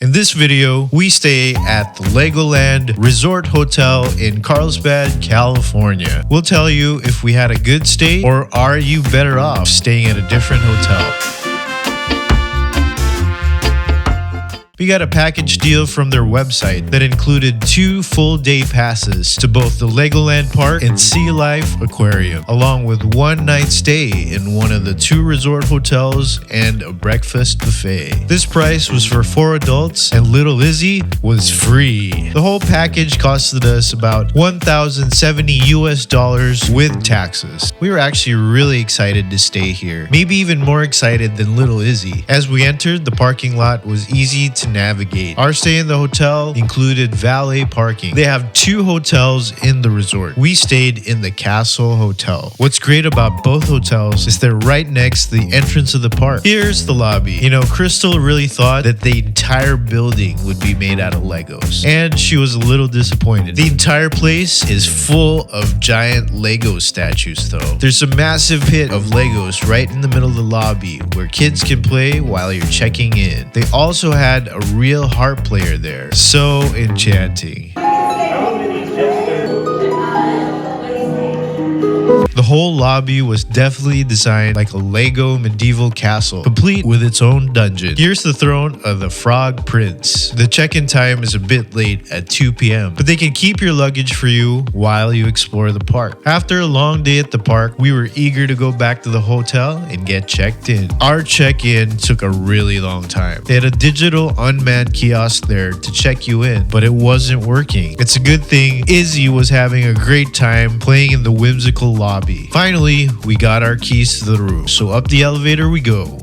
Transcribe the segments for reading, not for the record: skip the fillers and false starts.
In this video, we stay at the LEGOLAND Resort Hotel in Carlsbad, California. We'll tell you if we had a good stay or are you better off staying at a different hotel. We got a package deal from their website that included 2 full-day passes to both the Legoland Park and Sea Life Aquarium, along with 1 night stay in one of the 2 resort hotels and a breakfast buffet. This price was for 4 adults and little Izzy was free. The whole package costed us about $1,070 with taxes. We were actually really excited to stay here, maybe even more excited than little Izzy. As we entered, the parking lot was easy to navigate. Our stay in the hotel included valet parking. They have 2 hotels in the resort. We stayed in the Castle Hotel. What's great about both hotels is they're right next to the entrance of the park. Here's the lobby. You know, Crystal really thought that the entire building would be made out of Legos, and she was a little disappointed. The entire place is full of giant Lego statues though. There's a massive pit of Legos right in the middle of the lobby where kids can play while you're checking in. They also had a real harp player there. So enchanting. The whole lobby was definitely designed like a Lego medieval castle, complete with its own dungeon. Here's the throne of the Frog Prince. The check-in time is a bit late at 2 p.m., but they can keep your luggage for you while you explore the park. After a long day at the park, we were eager to go back to the hotel and get checked in. Our check-in took a really long time. They had a digital unmanned kiosk there to check you in, but it wasn't working. It's a good thing Izzy was having a great time playing in the whimsical lobby. Finally, we got our keys to the room, so up the elevator we go.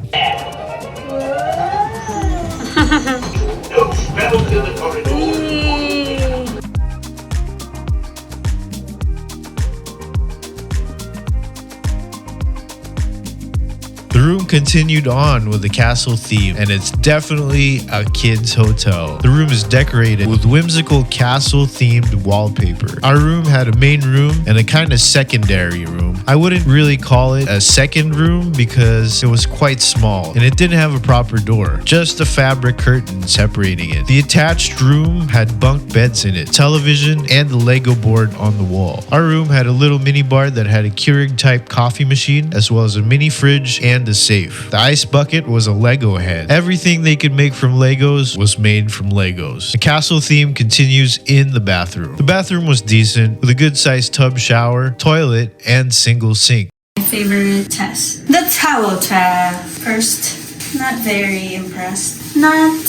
The room continued on with the castle theme, and it's definitely a kid's hotel. The room is decorated with whimsical castle-themed wallpaper. Our room had a main room and a kind of secondary room. I wouldn't really call it a second room because it was quite small and it didn't have a proper door, just a fabric curtain separating it. The attached room had bunk beds in it, television, and a Lego board on the wall. Our room had a little mini bar that had a Keurig-type coffee machine, as well as a mini fridge and a safe. The ice bucket was a Lego head. Everything they could make from Legos was made from Legos. The castle theme continues in the bathroom. The bathroom was decent, with a good-sized tub shower, toilet, and single sink. My favorite test. The towel test. First, not very impressed. Not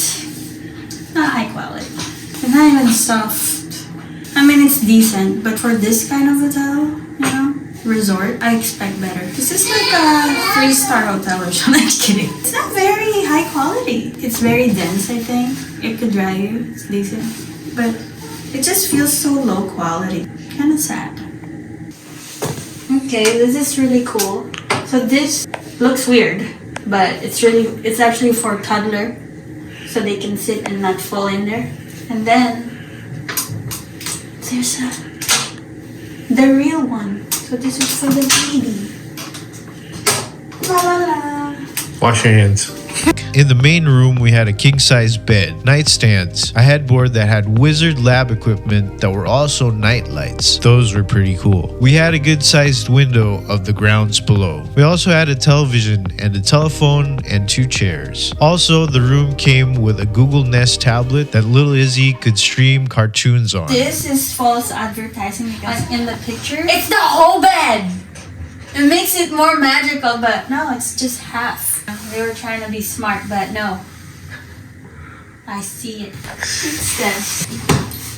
high quality. It's not even soft. I mean, it's decent, but for this kind of hotel, you know, resort, I expect better. This is like a 3-star hotel or something. I'm kidding. It's not very high quality. It's very dense, I think. It could dry you. It's decent. But it just feels so low quality. Kind of sad. Okay, this is really cool. So this looks weird, but it's actually for toddler, so they can sit and not fall in there. And then there's the real one. So this is for the baby. La la la. Wash your hands. In the main room, we had a king-size bed, nightstands, a headboard that had wizard lab equipment that were also night lights. Those were pretty cool. We had a good-sized window of the grounds below. We also had a television and a telephone and 2 chairs. Also, the room came with a Google Nest tablet that little Izzy could stream cartoons on. This is false advertising because in the picture, it's the whole bed. It makes it more magical, but no, it's just half. They were trying to be smart, but no. I see it. Sheets test.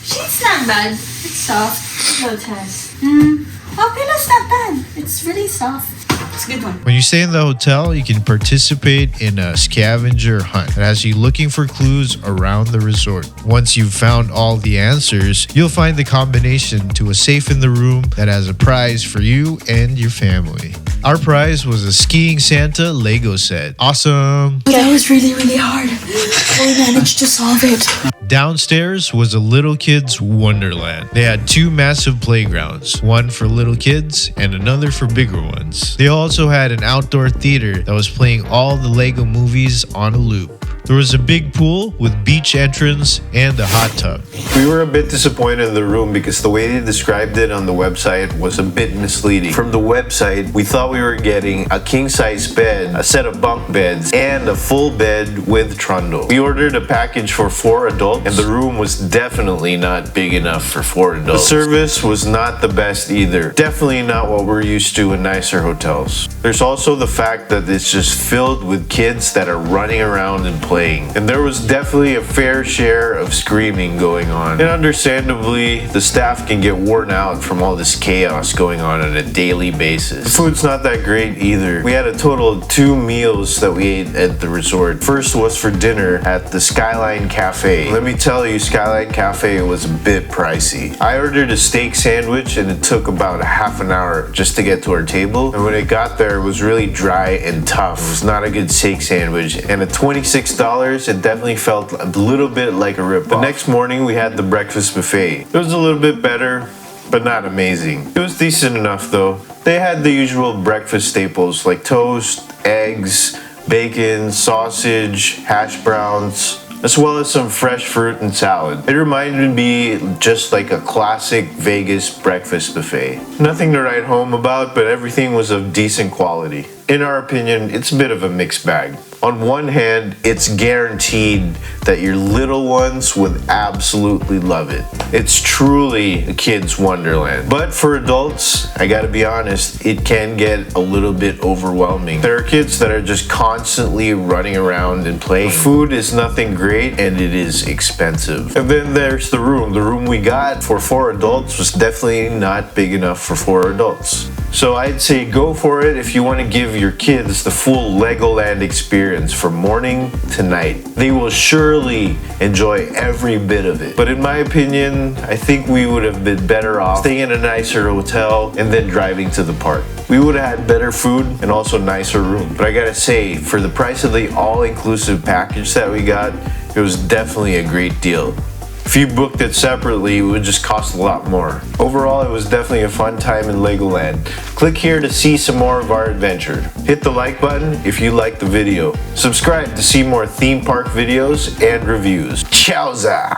Sheets not bad. It's soft. No test. Okay, that's not bad. It's really soft. It's a good one. When you stay in the hotel, you can participate in a scavenger hunt that has you looking for clues around the resort. Once you've found all the answers, you'll find the combination to a safe in the room that has a prize for you and your family. Our prize was a skiing Santa Lego set. Awesome! That was really, really hard. We managed to solve it. Downstairs was a little kid's wonderland. They had 2 massive playgrounds, one for little kids and another for bigger ones. They also had an outdoor theater that was playing all the Lego movies on a loop. There was a big pool with beach entrance and a hot tub. We were a bit disappointed in the room because the way they described it on the website was a bit misleading. From the website, we thought we were getting a king-size bed, a set of bunk beds, and a full bed with trundle. We ordered a package for 4 adults, and the room was definitely not big enough for 4 adults. The service was not the best either. Definitely not what we're used to in nicer hotels. There's also the fact that it's just filled with kids that are running around and playing. And there was definitely a fair share of screaming going on. And understandably, the staff can get worn out from all this chaos going on a daily basis. The food's not that great either. We had a total of 2 meals that we ate at the resort. First was for dinner at the Skyline Cafe. Let me tell you, Skyline Cafe was a bit pricey. I ordered a steak sandwich and it took about a half an hour just to get to our table. And when it got there, it was really dry and tough. It was not a good steak sandwich. And at $26, it definitely felt a little bit like a rip-off. The next morning, we had the breakfast buffet. It was a little bit better, but not amazing. It was decent enough though. They had the usual breakfast staples like toast, eggs, bacon, sausage, hash browns, as well as some fresh fruit and salad. It reminded me just like a classic Vegas breakfast buffet. Nothing to write home about, but everything was of decent quality. In our opinion, it's a bit of a mixed bag. On one hand, it's guaranteed that your little ones would absolutely love it. It's truly a kid's wonderland. But for adults, I gotta be honest, it can get a little bit overwhelming. There are kids that are just constantly running around and playing. The food is nothing great and it is expensive. And then there's the room. The room we got for 4 adults was definitely not big enough for 4 adults. So I'd say go for it if you want to give your kids the full Legoland experience from morning to night. They will surely enjoy every bit of it. But in my opinion, I think we would have been better off staying in a nicer hotel and then driving to the park. We would have had better food and also nicer room. But I gotta say, for the price of the all-inclusive package that we got, it was definitely a great deal. If you booked it separately, it would just cost a lot more. Overall, it was definitely a fun time in Legoland. Click here to see some more of our adventure. Hit the like button if you liked the video. Subscribe to see more theme park videos and reviews. Chowza!